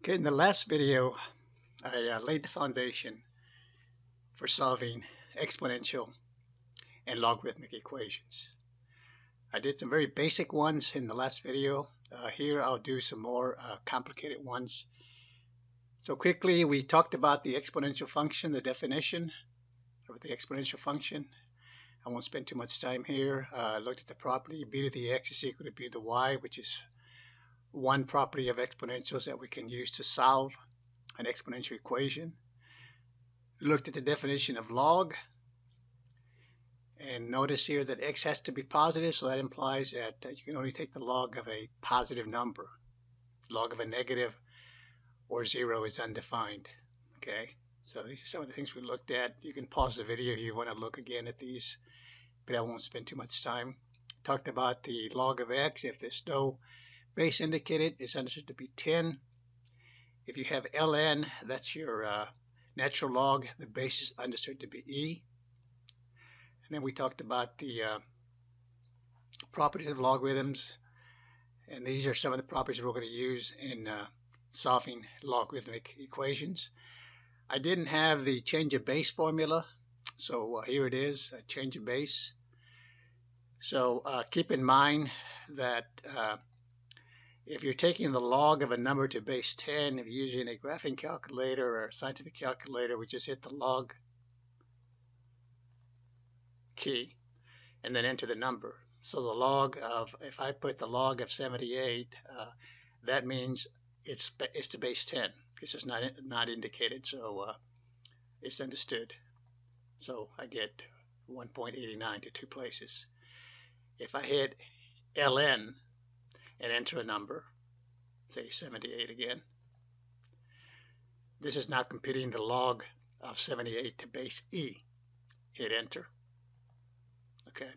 Okay, in the last video, I laid the foundation for solving exponential and logarithmic equations. I did some very basic ones in the last video. Here I'll do some more complicated ones. So quickly, we talked about the exponential function, the definition of the exponential function. I won't spend too much time here. I looked at the property b to the x is equal to b to the y, which is one property of exponentials that we can use to solve an exponential equation. Looked at the definition of log, and notice here that x has to be positive, so that implies that you can only take the log of a positive number. Log of a negative or zero is undefined. Okay, so these are some of the things we looked at. You can pause the video if you want to look again at these, but I won't spend too much time. Talked about the log of x. If there's no base indicated, it's understood to be 10. If you have ln, that's your natural log. The base is understood to be e. And then we talked about the properties of logarithms. And these are some of the properties we're going to use in solving logarithmic equations. I didn't have the change of base formula, so here it is, a change of base. So keep in mind that if you're taking the log of a number to base 10, if you're using a graphing calculator or a scientific calculator, we just hit the log key and then enter the number. So the log of, if I put the log of 78, that means it's to base 10. This is not indicated, so it's understood. So I get 1.89 to two places. If I hit ln and enter a number, say 78 again, this is now computing the log of 78 to base e. Hit enter. Okay.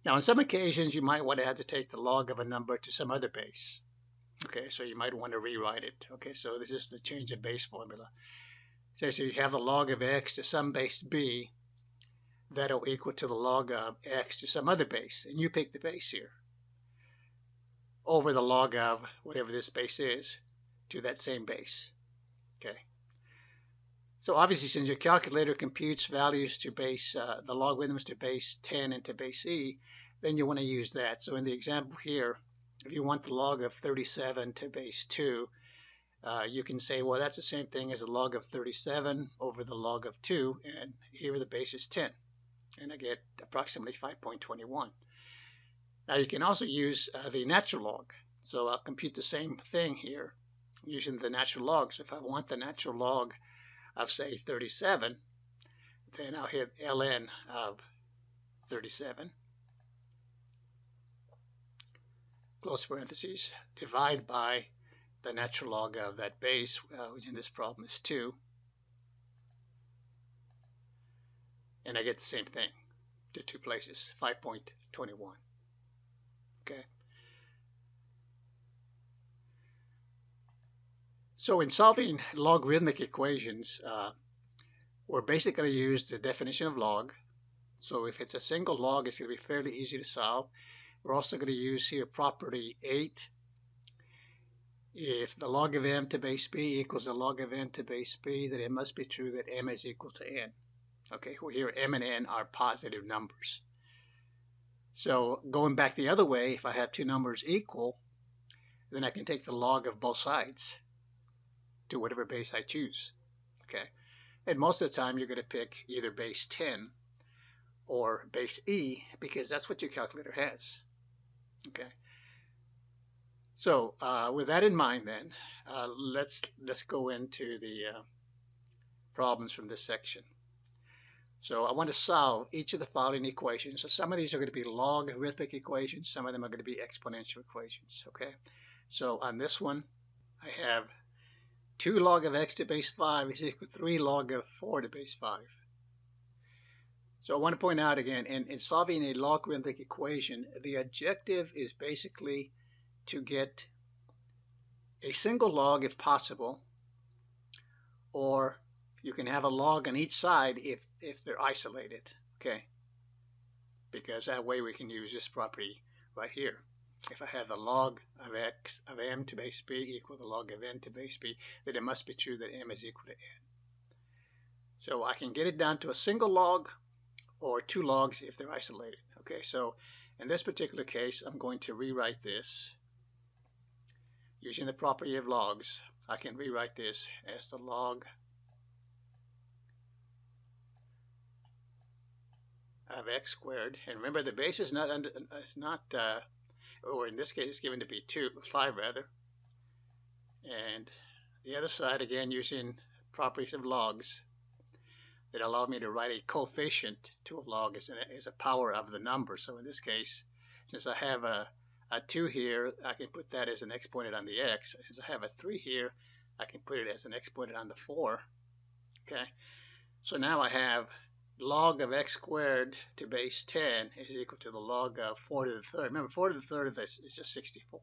Now, on some occasions, you might want to have to take the log of a number to some other base. Okay, so you might want to rewrite it. Okay, so this is the change of base formula. So you have the log of x to some base b, that'll equal to the log of x to some other base, and you pick the base here, over the log of whatever this base is to that same base. Okay. So obviously, since your calculator computes values to base, the logarithms to base 10 and to base e, then you want to use that. So in the example here, if you want the log of 37 to base 2, you can say, well, that's the same thing as the log of 37 over the log of 2, and here the base is 10, and I get approximately 5.21. Now you can also use the natural log. So I'll compute the same thing here using the natural log. So if I want the natural log of, say, 37, then I'll hit ln of 37, close parentheses, divide by the natural log of that base, which in this problem is 2, and I get the same thing to two places, 5.21. Okay. So in solving logarithmic equations, we're basically going to use the definition of log. So if it's a single log, it's going to be fairly easy to solve. We're also going to use here property 8. If the log of m to base b equals the log of n to base b, then it must be true that m is equal to n. Okay, well here m and n are positive numbers. So going back the other way, if I have two numbers equal, then I can take the log of both sides to whatever base I choose. Okay, and most of the time you're going to pick either base 10 or base e, because that's what your calculator has. Okay, so with that in mind, then let's go into the problems from this section. So I want to solve each of the following equations. So some of these are going to be logarithmic equations. Some of them are going to be exponential equations. Okay. So on this one, I have 2 log of x to base 5 is equal to 3 log of 4 to base 5. So I want to point out again, in solving a logarithmic equation, the objective is basically to get a single log if possible, or you can have a log on each side if they're isolated, okay? Because that way we can use this property right here. if I have the log of x of m to base b equal the log of n to base b, then it must be true that m is equal to n. So I can get it down to a single log or two logs if they're isolated. Okay, so in this particular case, I'm going to rewrite this using the property of logs. I can rewrite this as the log of x squared. And remember, the base is not or in this case, it's given to be 5 rather. And the other side, again, using properties of logs that allow me to write a coefficient to a log as a power of the number. So in this case, since I have a 2 here, I can put that as an exponent on the x. Since I have a 3 here, I can put it as an exponent on the 4. Okay, so now I have log of x squared to base 10 is equal to the log of 4 to the third. Remember, 4 to the third of this is just 64.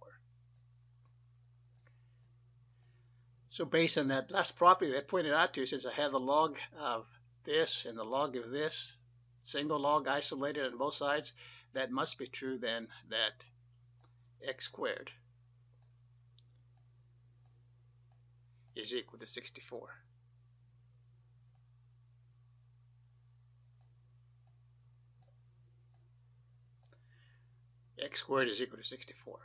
So based on that last property that I pointed out to you, since I have the log of this and the log of this, single log isolated on both sides, that must be true then that x squared is equal to 64. X squared is equal to 64.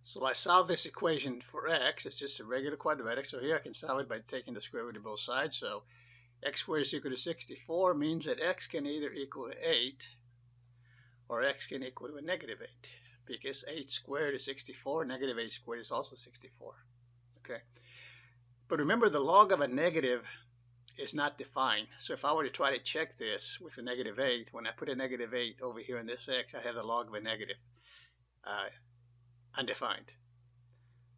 So I solve this equation for x. It's just a regular quadratic. So here I can solve it by taking the square root of both sides. So x squared is equal to 64 means that x can either equal to 8 or x can equal to a negative 8. Because 8 squared is 64, negative 8 squared is also 64. Okay. But remember, the log of a negative is not defined. So if I were to try to check this with a negative 8, when I put a negative 8 over here in this x, I have the log of a negative undefined.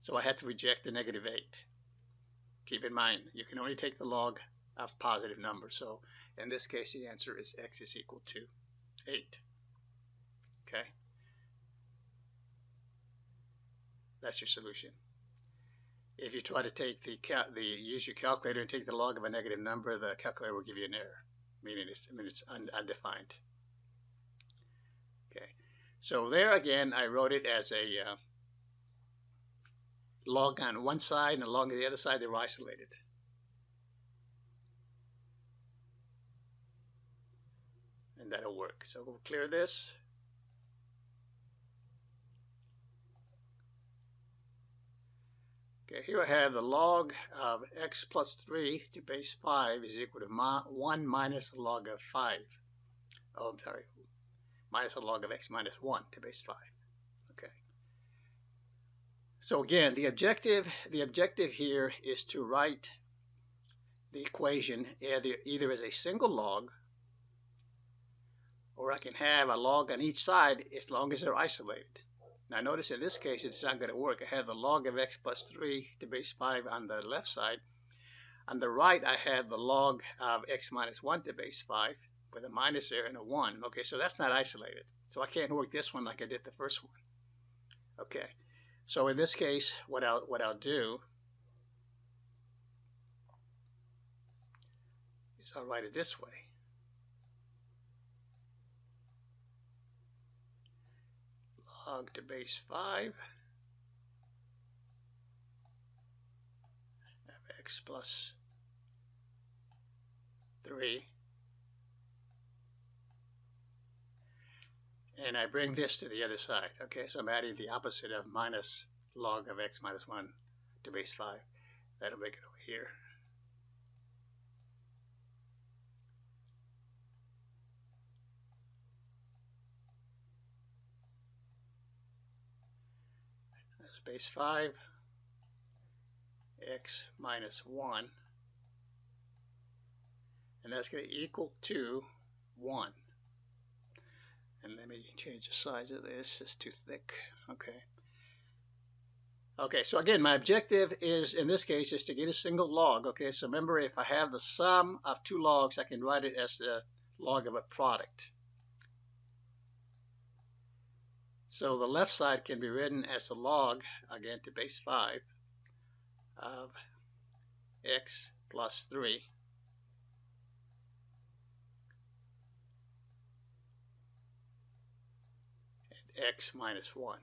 So I had to reject the negative 8. Keep in mind, you can only take the log of positive numbers. So in this case, the answer is x is equal to 8. Okay? That's your solution. If you try to take use your calculator and take the log of a negative number, the calculator will give you an error, meaning it's undefined. Okay, so there again, I wrote it as a log on one side and a log on the other side. They were isolated. And that'll work. So we'll clear this. Okay, here I have the log of x plus 3 to base 5 is equal to 1 minus the log of 5. Oh, I'm sorry. Minus the log of x minus 1 to base 5. Okay. So again, the objective here is to write the equation either as a single log, or I can have a log on each side as long as they're isolated. Now notice in this case it's not going to work. I have the log of x plus 3 to base 5 on the left side. On the right I have the log of x minus 1 to base 5 with a minus there and a 1. Okay, so that's not isolated. So I can't work this one like I did the first one. Okay, so in this case what I'll do is I'll write it this way. Log to base 5 of x plus 3, and I bring this to the other side. Okay, so I'm adding the opposite of minus log of x minus 1 to base 5. That'll make it over here. That's base 5, x minus 1, and that's going to equal to 1. And let me change the size of this. It's too thick. Okay. Okay, so again, my objective is, in this case, is to get a single log. Okay, so remember, if I have the sum of two logs, I can write it as the log of a product. So the left side can be written as the log, again, to base 5 of x plus 3 x minus 1.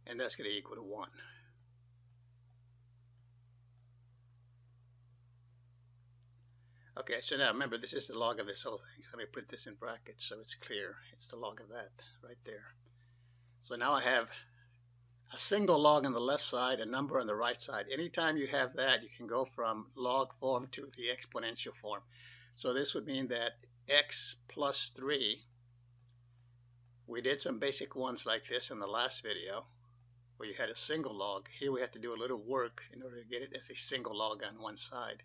And that's going to equal to 1. Okay, so now remember, this is the log of this whole thing. So let me put this in brackets so it's clear. It's the log of that right there. So now I have a single log on the left side, a number on the right side. Anytime you have that, you can go from log form to the exponential form. So this would mean that x plus 3, we did some basic ones like this in the last video, where you had a single log. Here we have to do a little work in order to get it as a single log on one side.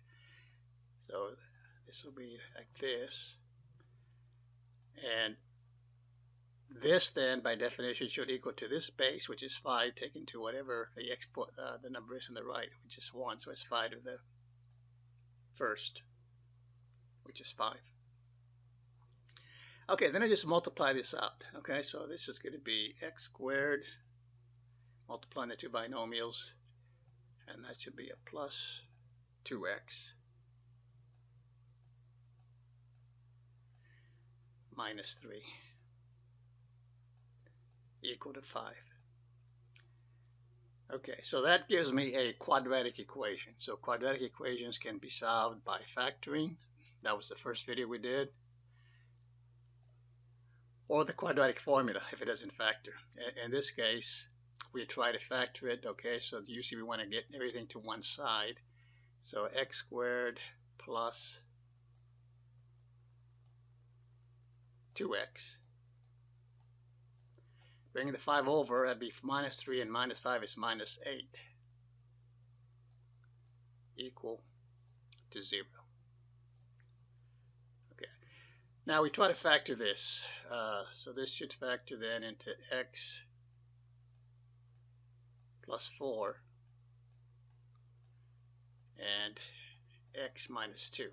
So this will be like this. And this then, by definition, should equal to this base, which is 5, taken to whatever the number is on the right, which is 1. So it's 5 to the first, which is 5. Okay, then I just multiply this out. Okay, so this is going to be x squared, multiplying the two binomials, and that should be a plus 2x minus 3 equal to 5. Okay, so that gives me a quadratic equation. So quadratic equations can be solved by factoring. That was the first video we did. Or the quadratic formula if it doesn't factor. In this case, we try to factor it. Okay, so usually we want to get everything to one side. So x squared plus 2x. Bringing the 5 over, that'd be minus 3, and minus 5 is minus 8, equal to 0. Okay. Now we try to factor this. So this should factor then into x plus 4 and x minus 2.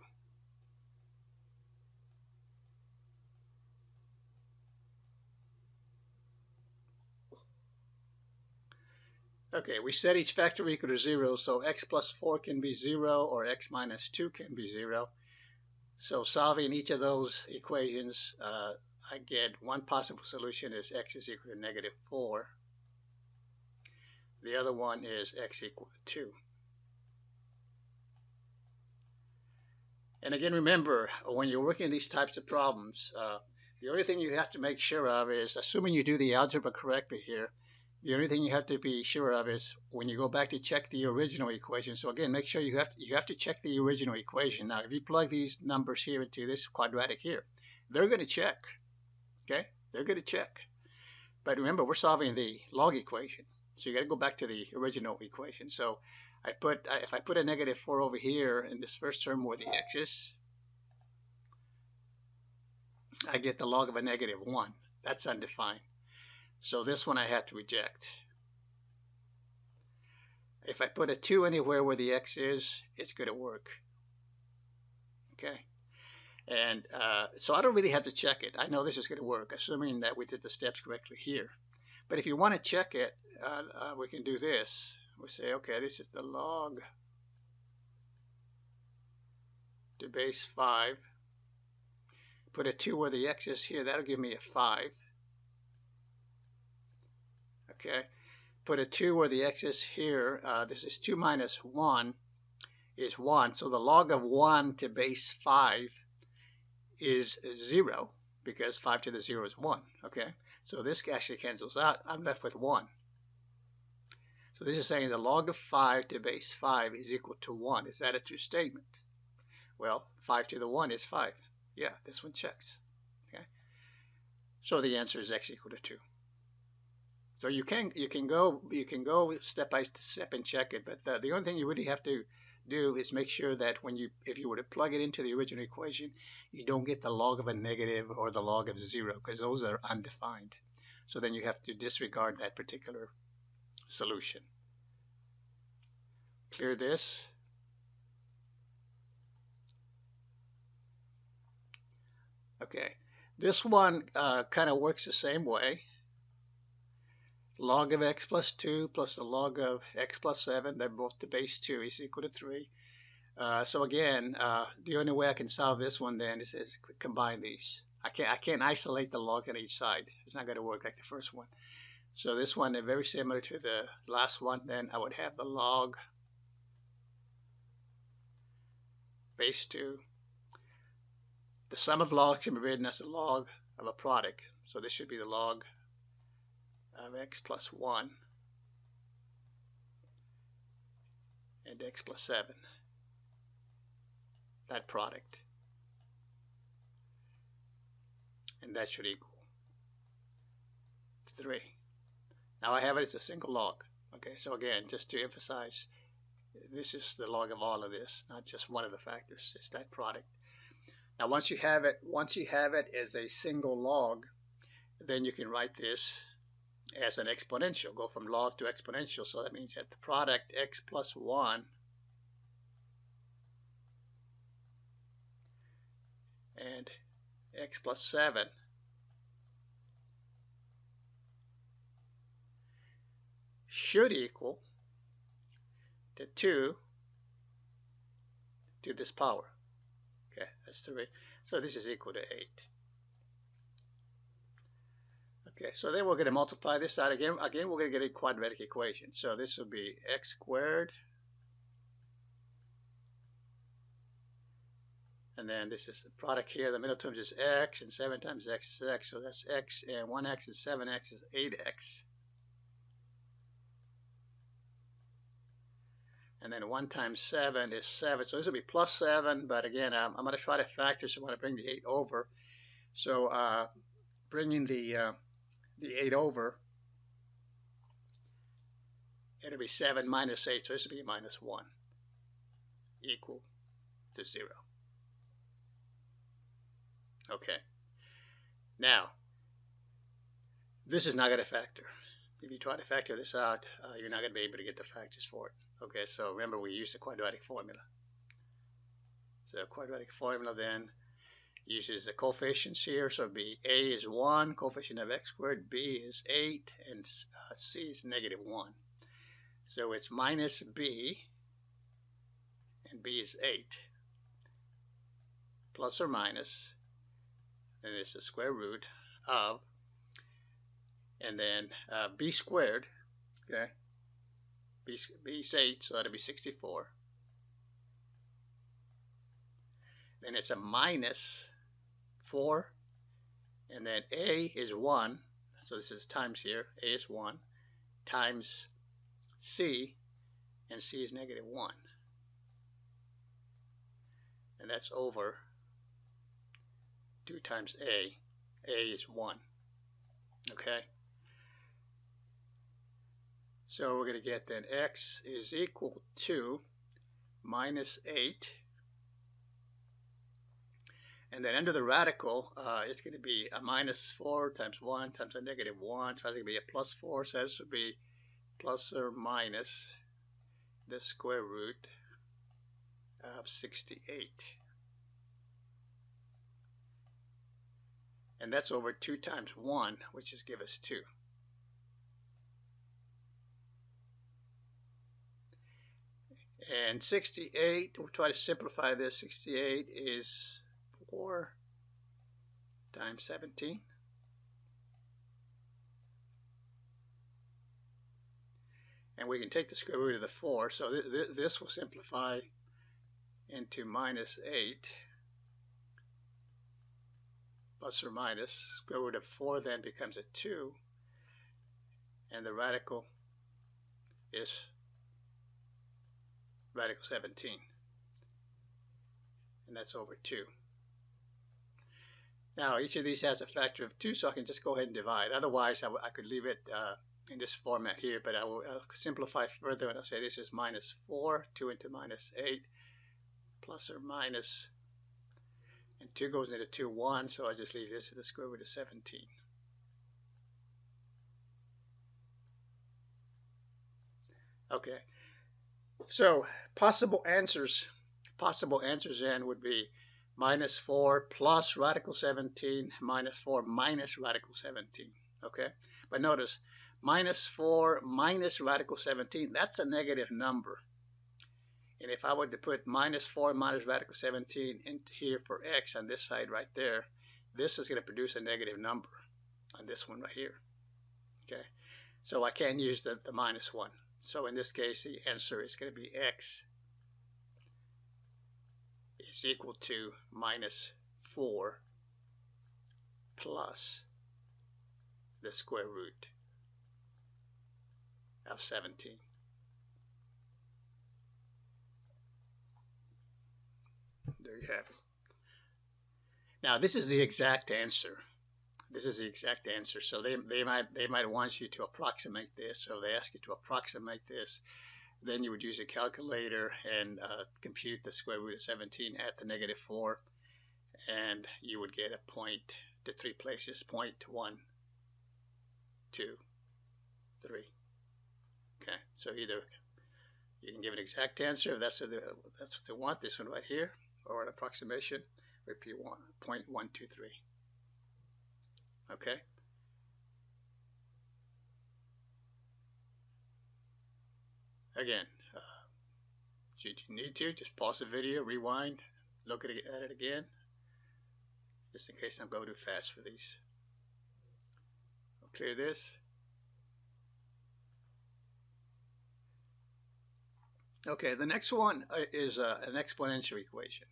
Okay, we set each factor equal to 0, so x plus 4 can be 0 or x minus 2 can be 0. So solving each of those equations, I get one possible solution is x is equal to negative 4. The other one is x equal to 2. And again, remember, when you're working these types of problems, the only thing you have to make sure of is, assuming you do the algebra correctly here, the only thing you have to be sure of is when you go back to check the original equation. So again, make sure you have to check the original equation. Now, if you plug these numbers here into this quadratic here, they're going to check. Okay, they're going to check. But remember, we're solving the log equation, so you got to go back to the original equation. So if I put a negative 4 over here in this first term where the x is, I get the log of a negative 1. That's undefined. So this one I have to reject. If I put a 2 anywhere where the x is, it's going to work. Okay. And so I don't really have to check it. I know this is going to work, assuming that we did the steps correctly here. But if you want to check it, we can do this. We say, okay, this is the log to base 5. Put a 2 where the x is here. That'll give me a 5. Okay, put a 2 where the x is here. This is 2 minus 1 is 1. So the log of 1 to base 5 is 0, because 5 to the 0 is 1. Okay, so this actually cancels out. I'm left with 1. So this is saying the log of 5 to base 5 is equal to 1. Is that a true statement? Well, 5 to the 1 is 5. Yeah, this one checks. Okay, so the answer is x equal to 2. So you can go step by step and check it, but the only thing you really have to do is make sure that if you were to plug it into the original equation, you don't get the log of a negative or the log of 0, because those are undefined. So then you have to disregard that particular solution. Clear this? Okay, this one kind of works the same way. Log of x plus 2 plus the log of x plus 7, they're both to base 2, is equal to 3. So again, the only way I can solve this one then is combine these. I can't isolate the log on each side. It's not going to work like the first one. So this one is very similar to the last one. Then I would have the log base 2. The sum of logs can be written as the log of a product. So this should be the log of x plus 1 and x plus 7. That product. And that should equal 3. Now I have it as a single log. Okay, so again, just to emphasize, this is the log of all of this, not just one of the factors. It's that product. Now once you have it as a single log, then you can write this as an exponential. Go from log to exponential. So that means that the product x plus 1 and x plus 7 should equal to 2 to this power. Okay, that's 3. So this is equal to 8. Okay, so then we're going to multiply this out again. Again, we're going to get a quadratic equation. So this will be x squared. And then this is the product here. The middle term is x, and 7 times x is x. So that's x, and 1x and 7x is 8x. And then 1 times 7 is 7. So this will be plus 7. But again, I'm going to try to factor, so I'm going to bring the 8 over. So bringing the 8 over, it'll be 7 minus 8. So this will be minus 1 equal to 0. Okay. Now, this is not going to factor. If you try to factor this out, you're not going to be able to get the factors for it. Okay, so remember we use the quadratic formula. So quadratic formula then uses the coefficients here. So a is 1, coefficient of x squared, b is 8, and c is negative 1. So it's minus b, and b is 8, plus or minus, and it's the square root of, and then b squared, okay, b is 8, so that'll be 64. Then it's a minus 4, and then a is 1, so this is times here, a is 1, times c, and c is negative 1. And that's over 2 times a is 1. Okay? So we're going to get then x is equal to minus 8. And then under the radical, it's going to be a minus 4 times 1 times a negative 1. So it's going to be a plus 4. So this would be plus or minus the square root of 68. And that's over 2 times 1, which is give us 2. And 68, we'll try to simplify this. 68 is 4 times 17. And we can take the square root of the 4. So this will simplify into minus 8 plus or minus. Square root of 4 then becomes a 2. And the radical is radical 17. And that's over 2. Now each of these has a factor of 2, so I can just go ahead and divide. Otherwise I could leave it in this format here, but I'll simplify further, and I'll say this is minus 4, 2 into minus 8, plus or minus, and 2 goes into 2, 1, so I just leave this at the square root of 17. Okay, so possible answers then would be minus 4 plus radical 17, minus 4 minus radical 17. Okay, but notice minus 4 minus radical 17, that's a negative number. And if I were to put minus 4 minus radical 17 into here for x on this side right there, this is going to produce a negative number on this one right here. Okay, so I can't use the minus 1. So in this case, the answer is going to be x is equal to minus 4 plus the square root of 17. There you have it. Now this is the exact answer. This is the exact answer. So they might want you to approximate this. So they ask you to approximate this. Then you would use a calculator and compute the square root of 17 at the negative 4, and you would get a point to 3 places: 1, 2, 3. Okay, so either you can give an exact answer if that's what they want, this one right here, or an approximation if you want 0.123. Okay. Again, should you need to, just pause the video, rewind, look at it again, just in case I'm going too fast for these. I'll clear this. Okay, the next one is an exponential equation.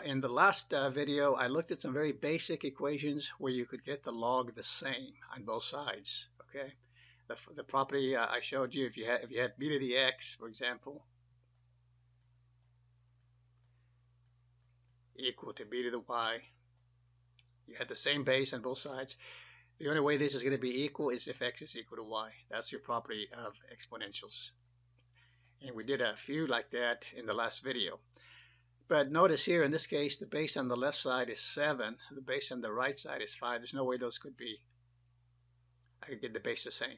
In the last video, I looked at some very basic equations where you could get the log the same on both sides. Okay, the property I showed you, if you had b to the x, for example, equal to b to the y, you had the same base on both sides. The only way this is going to be equal is if x is equal to y. That's your property of exponentials. And we did a few like that in the last video. But notice here, in this case, the base on the left side is 7. The base on the right side is 5. There's no way those could be. I could get the base the same.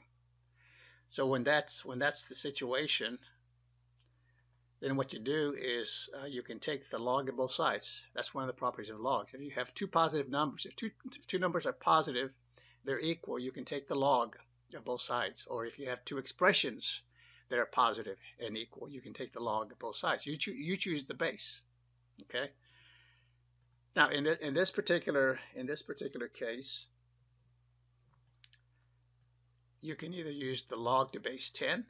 So when that's the situation, then what you do is you can take the log of both sides. That's one of the properties of logs. If you have two positive numbers, if two numbers are positive, they're equal, you can take the log of both sides. Or if you have two expressions that are positive and equal, you can take the log of both sides. You choose the base. Okay. Now in this particular case, you can either use the log to base 10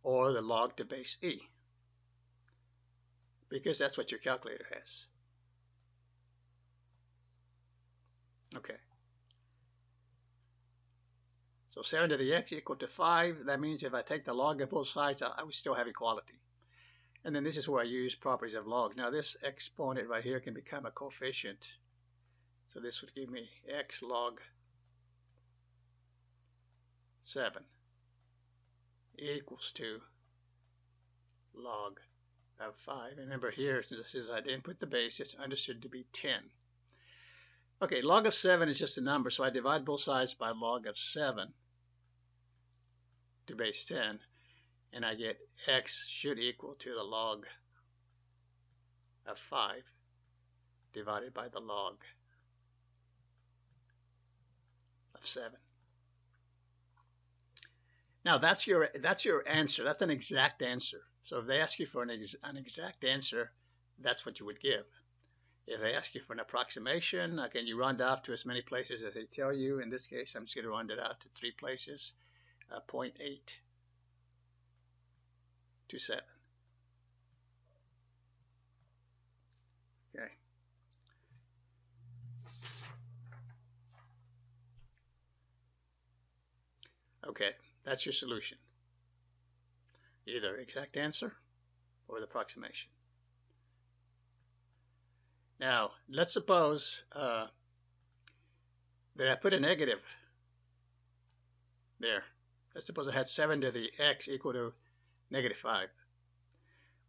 or the log to base e, because that's what your calculator has. Okay. So 7 to the x equal to 5. That means if I take the log of both sides, I would still have equality. And then this is where I use properties of log. Now this exponent right here can become a coefficient. So this would give me x log 7 equals to log of 5. Remember here, since I didn't put the base, it's understood to be 10. Okay, log of 7 is just a number, so I divide both sides by log of 7 to base 10, and I get x should equal to the log of 5 divided by the log of 7. Now that's your answer. That's an exact answer. So if they ask you for an exact answer, that's what you would give. If they ask you for an approximation, again, you round off to as many places as they tell you. In this case, I'm just going to round it out to 3 places, 0.827. Okay. Okay, that's your solution. Either exact answer or the approximation. Now, let's suppose that I put a negative there. Let's suppose I had 7 to the x equal to negative 5.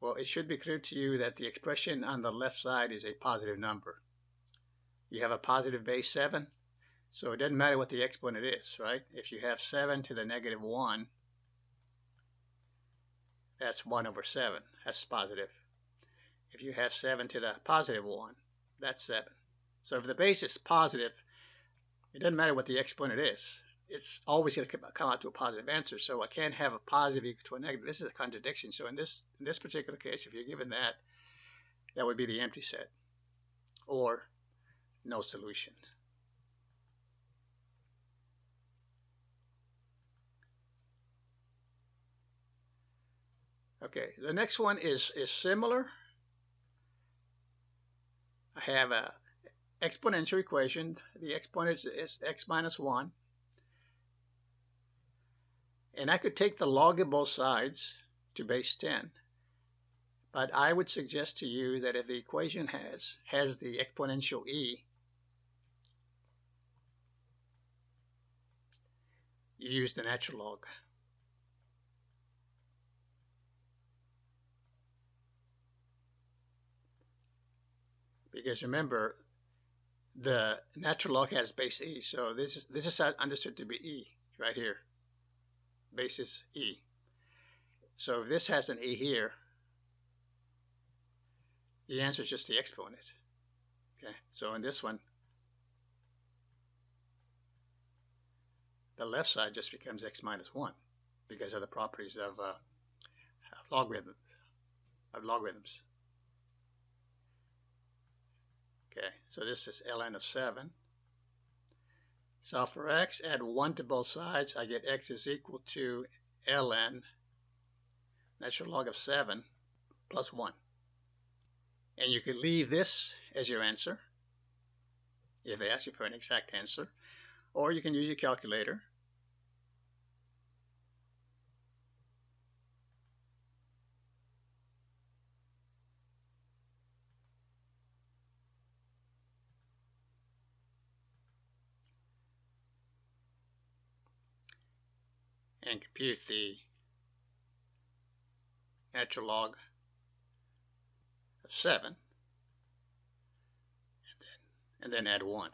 Well, it should be clear to you that the expression on the left side is a positive number. You have a positive base 7, so it doesn't matter what the exponent is, right? If you have 7 to the negative 1, that's 1 over 7. That's positive. If you have 7 to the positive 1, that's 7. So if the base is positive, it doesn't matter what the exponent is. It's always going to come out to a positive answer. So I can't have a positive equal to a negative. This is a contradiction. So in this particular case, if you're given that, that would be the empty set or no solution. Okay, the next one is similar. I have a exponential equation. The exponent is x minus 1. And I could take the log of both sides to base 10. But I would suggest to you that if the equation has the exponential e, you use the natural log. Because remember, the natural log has base e, so this is understood to be e right here. Base is e. So if this has an e here, the answer is just the exponent. Okay, so in this one, the left side just becomes x minus 1 because of the properties of logarithms. Okay, so this is ln of 7. So for x, add 1 to both sides. I get x is equal to ln natural log of 7 plus 1. And you could leave this as your answer if they ask you for an exact answer, or you can use your calculator. And compute the natural log of 7, and then add 1.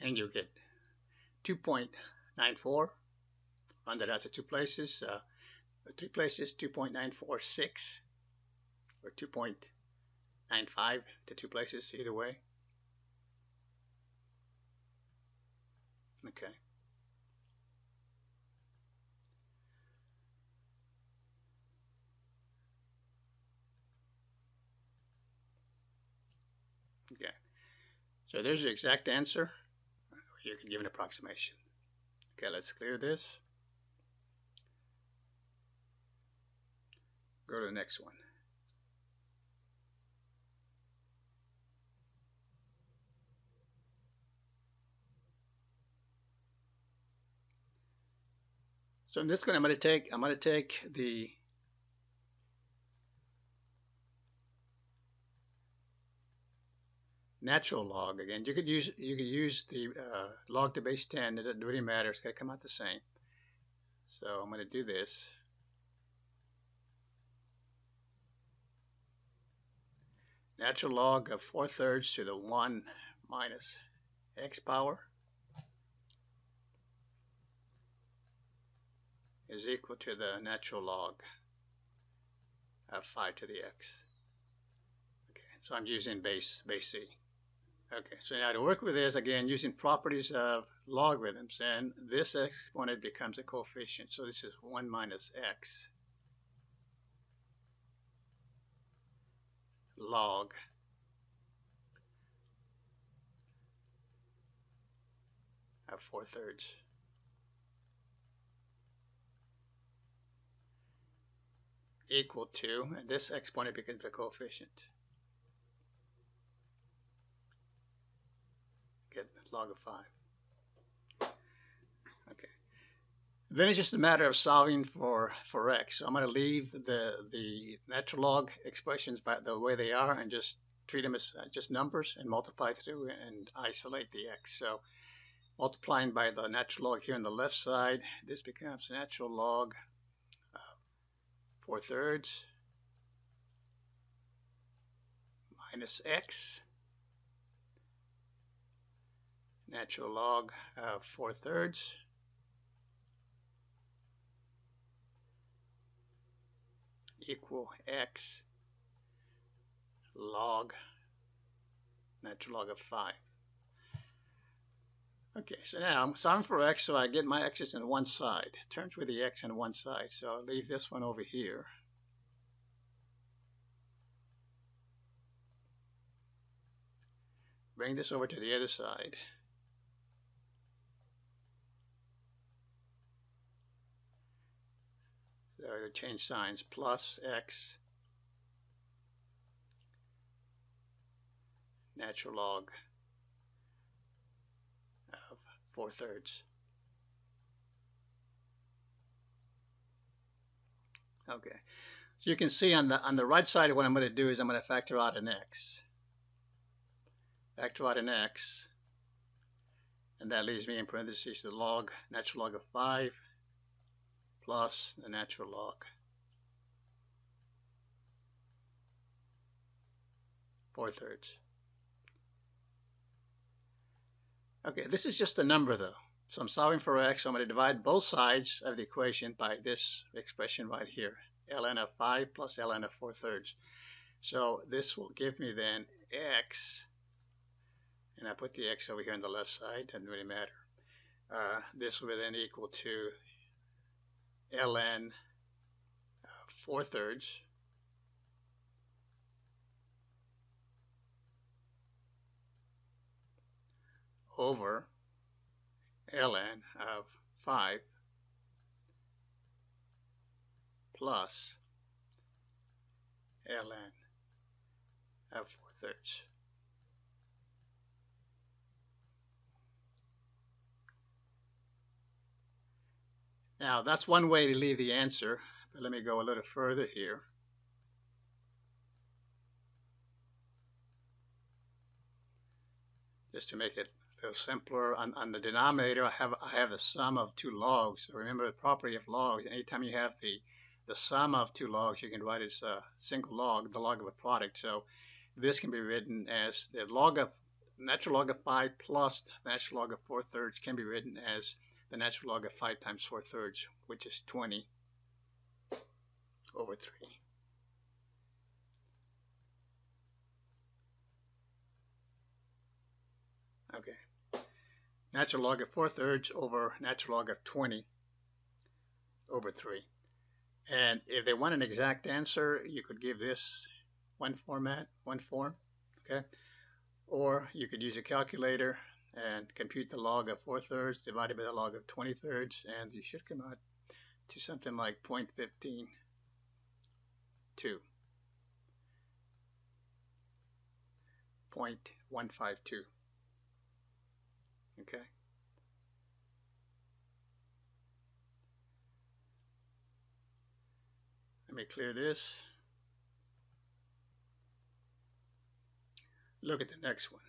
And you get 2.94. Run that out to 2 places. 3 places, 2.946, or 2.95 to 2 places, either way. Okay. Okay. So there's your exact answer. You can give an approximation. Okay, let's clear this. Go to the next one. So in this one, I'm going to take the natural log again. You could use the log to base 10. It doesn't really matter. It's going to come out the same. So I'm going to do this. Natural log of 4/3 to the 1 minus x power is equal to the natural log of 5 to the x. Okay, so I'm using base c. Okay, so now to work with this, again, using properties of logarithms, and this exponent becomes a coefficient. So this is 1 minus x log of 4/3 equal to, and this exponent becomes a coefficient. Get log of 5. Okay. Then it's just a matter of solving for x. So I'm going to leave the natural log expressions by the way they are and just treat them as just numbers and multiply through and isolate the x. So multiplying by the natural log here on the left side, this becomes natural log 4/3 minus x, natural log of 4/3 equal x log natural log of 5. Okay, so now I'm solving for x, so I get my x's on one side. Terms with the x on one side, so I'll leave this one over here. Bring this over to the other side. So to change signs, plus x natural log of 4/3. Okay, so you can see on the right side, what I'm going to do is I'm going to factor out an x. Factor out an x, and that leaves me in parentheses the log, natural log of 5 plus the natural log 4/3. Okay, this is just a number though. So I'm solving for x, so I'm going to divide both sides of the equation by this expression right here, ln of 5 plus ln of 4/3. So this will give me then x, and I put the x over here on the left side, doesn't really matter. This will then equal to ln of 4/3 over ln of 5 plus ln of 4/3. Now that's one way to leave the answer, but let me go a little further here. Just to make it a little simpler, on the denominator I have the sum of two logs. So remember the property of logs, anytime you have the sum of two logs, you can write it as a single log, the log of a product. So this can be written as the log of natural log of 5 plus the natural log of 4/3 can be written as the natural log of 5 times 4/3, which is 20 over 3. Okay. Natural log of 4/3 over natural log of 20 over 3. And if they want an exact answer, you could give this one form, okay? Or you could use a calculator and compute the log of 4/3 divided by the log of 20/3, and you should come out to something like 0.152. Okay. Let me clear this. Look at the next one.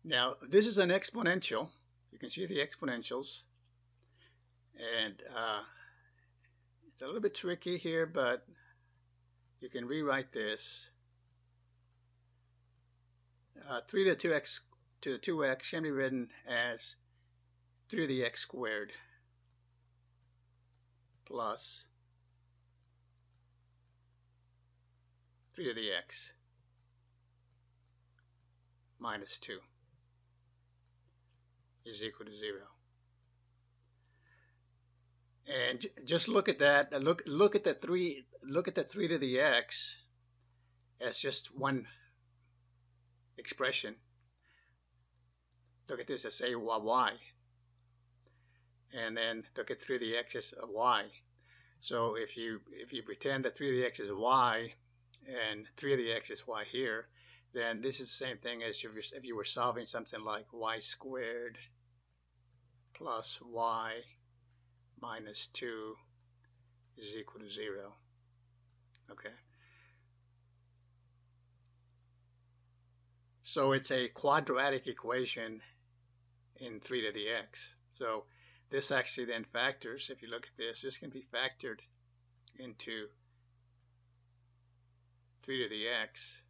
Now, this is an exponential. You can see the exponentials. And it's a little bit tricky here, but you can rewrite this. 3 to the 2x to the 2x can be written as 3 to the x squared plus 3 to the x minus 2 is equal to 0. And just look at that. Look at the 3 to the x as just one expression. Look at this as a y, and then look at 3 to the x as a y. So if you pretend that 3 to the x is y and 3 to the x is y here, then this is the same thing as if you were solving something like y squared plus y minus 2 is equal to 0. Okay. So it's a quadratic equation in 3 to the x. So this actually then factors, if you look at this can be factored into 3 to the x,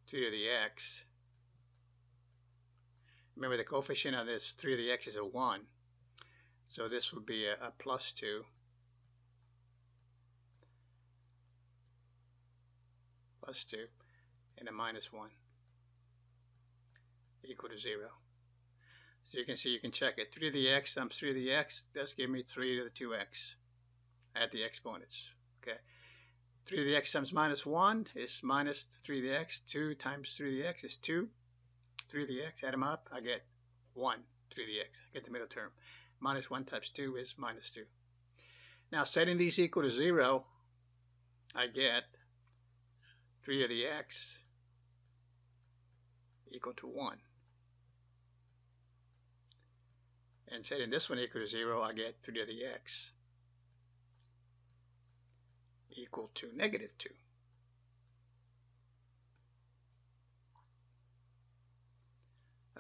3 to the x. Remember the coefficient of this 3 to the x is a 1. So this would be a plus 2 and a minus 1 equal to 0. So you can see, you can check it. 3 to the x times 3 to the x, that's give me 3 to the 2x. Add the exponents. Okay. 3 to the x times minus 1 is minus 3 to the x. 2 times 3 to the x is 2. 3 to the x, add them up, I get 1 3 to the x. I get the middle term. Minus 1 times 2 is minus 2. Now, setting these equal to 0, I get 3 to the x equal to 1. And setting this one equal to 0, I get 3 to the x equal to negative 2.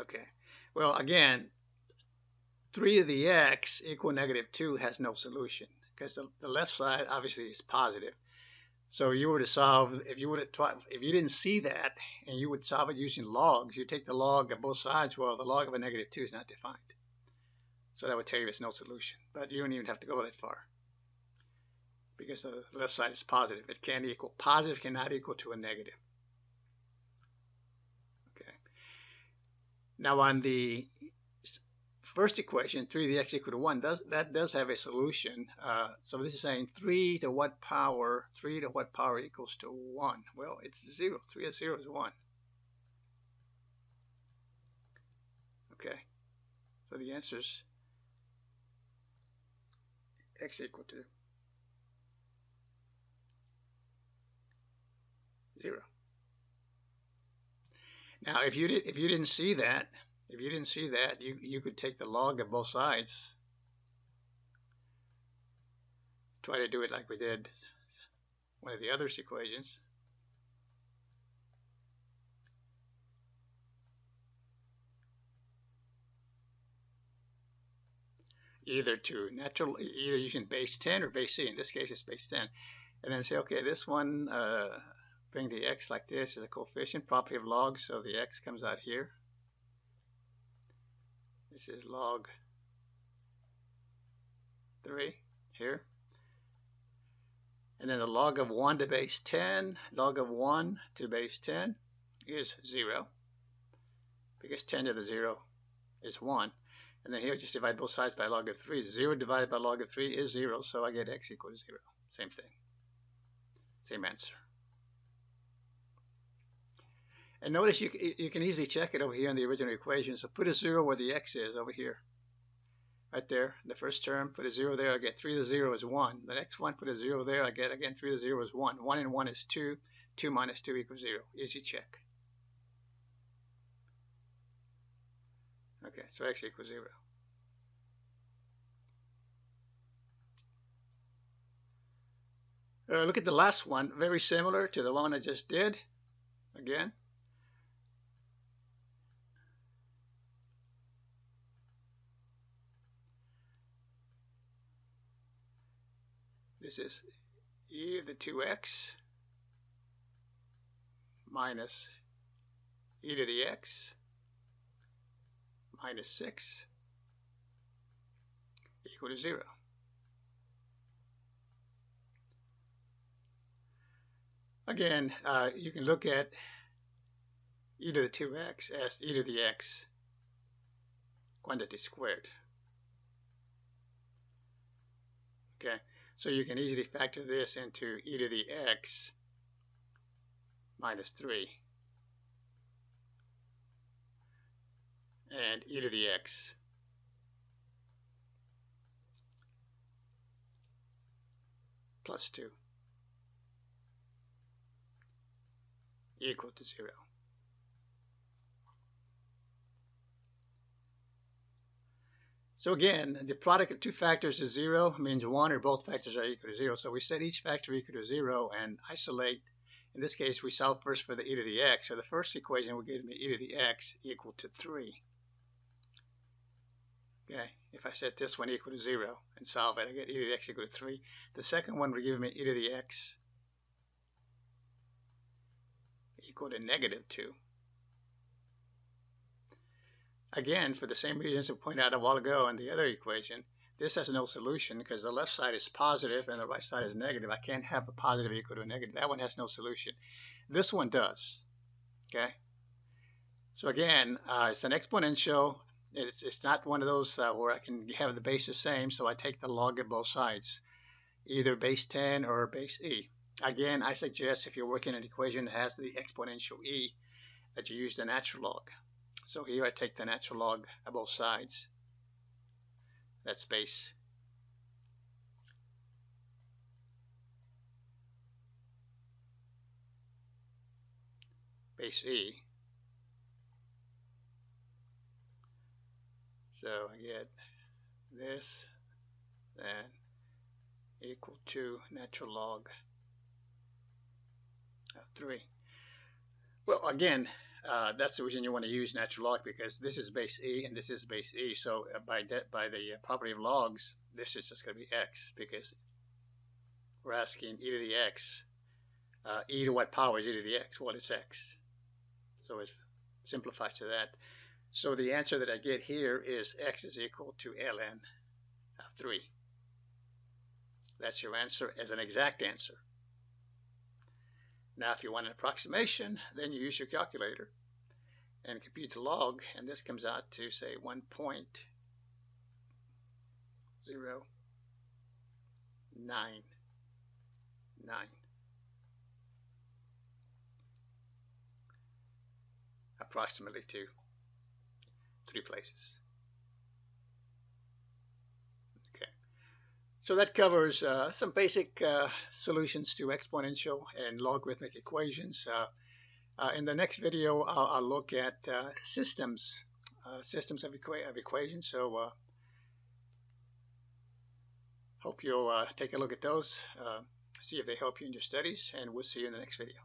Okay, well, again, 3 to the x equal negative 2 has no solution because the left side obviously is positive. So you were to solve, if you didn't see that and you would solve it using logs, you take the log of both sides. Well, the log of a negative 2 is not defined. So that would tell you it's no solution. But you don't even have to go that far because the left side is positive. It can't equal, positive cannot equal to a negative. Okay. Now on the first equation, 3 to the x equal to 1, that does have a solution. So this is saying 3 to what power equals to 1? Well, it's 0. 3 to 0 is 1. Okay. So the answer is x equal to 0. Now, if you didn't see that, you could take the log of both sides. Try to do it like we did one of the other equations. Either using base 10 or base c. In this case, it's base 10. And then say, okay, this one, bring the x like this as a coefficient, property of log, so the x comes out here. This is log 3 here. And then the log of 1 to base 10, log of 1 to base 10 is 0, because 10 to the 0 is 1. And then here, just divide both sides by log of 3. 0 divided by log of 3 is 0, so I get x equal to 0. Same thing. Same answer. And notice you can easily check it over here in the original equation. So put a 0 where the x is over here. Right there, the first term, put a 0 there, I get 3 to the 0 is 1. The next one, put a 0 there, I get, again, 3 to the 0 is 1. 1 and 1 is 2. 2 minus 2 equals 0. Easy check. Okay, so x equals 0. Look at the last one, very similar to the one I just did. Again. This is e to the 2x minus e to the x minus 6 equal to 0. Again, you can look at e to the 2x as e to the x quantity squared. Okay, so you can easily factor this into e to the x minus 3 and e to the x plus 2 equal to 0. So again, the product of two factors is 0, means one or both factors are equal to 0. So we set each factor equal to 0 and isolate. In this case, we solve first for the e to the x. So the first equation will give me e to the x equal to 3. Okay, if I set this one equal to 0 and solve it, I get e to the x equal to 3. The second one will give me e to the x equal to negative 2. Again, for the same reasons I pointed out a while ago in the other equation, This has no solution because the left side is positive and the right side is negative. I can't have a positive equal to a negative. That one has no solution. This one does. Okay. So again, it's an exponential. It's not one of those where I can have the base the same. So I take the log of both sides, either base 10 or base e. Again, I suggest if you're working an equation that has the exponential e, that you use the natural log. So here I take the natural log of both sides. That's base e. So I get this, then equal to natural log of 3. Well, again, that's the reason you want to use natural log, because this is base e and this is base e. So by the property of logs, this is just going to be x, because we're asking e to the x. E to what power is e to the x? Well, it's x. So it simplifies to that. So the answer that I get here is x is equal to ln of 3. That's your answer as an exact answer. Now, if you want an approximation, then you use your calculator and compute the log, and this comes out to, say, 1.099 approximately to 3 places. Okay, so that covers some basic solutions to exponential and logarithmic equations. In the next video, I'll look at systems of equations. So hope you'll take a look at those, see if they help you in your studies, and we'll see you in the next video.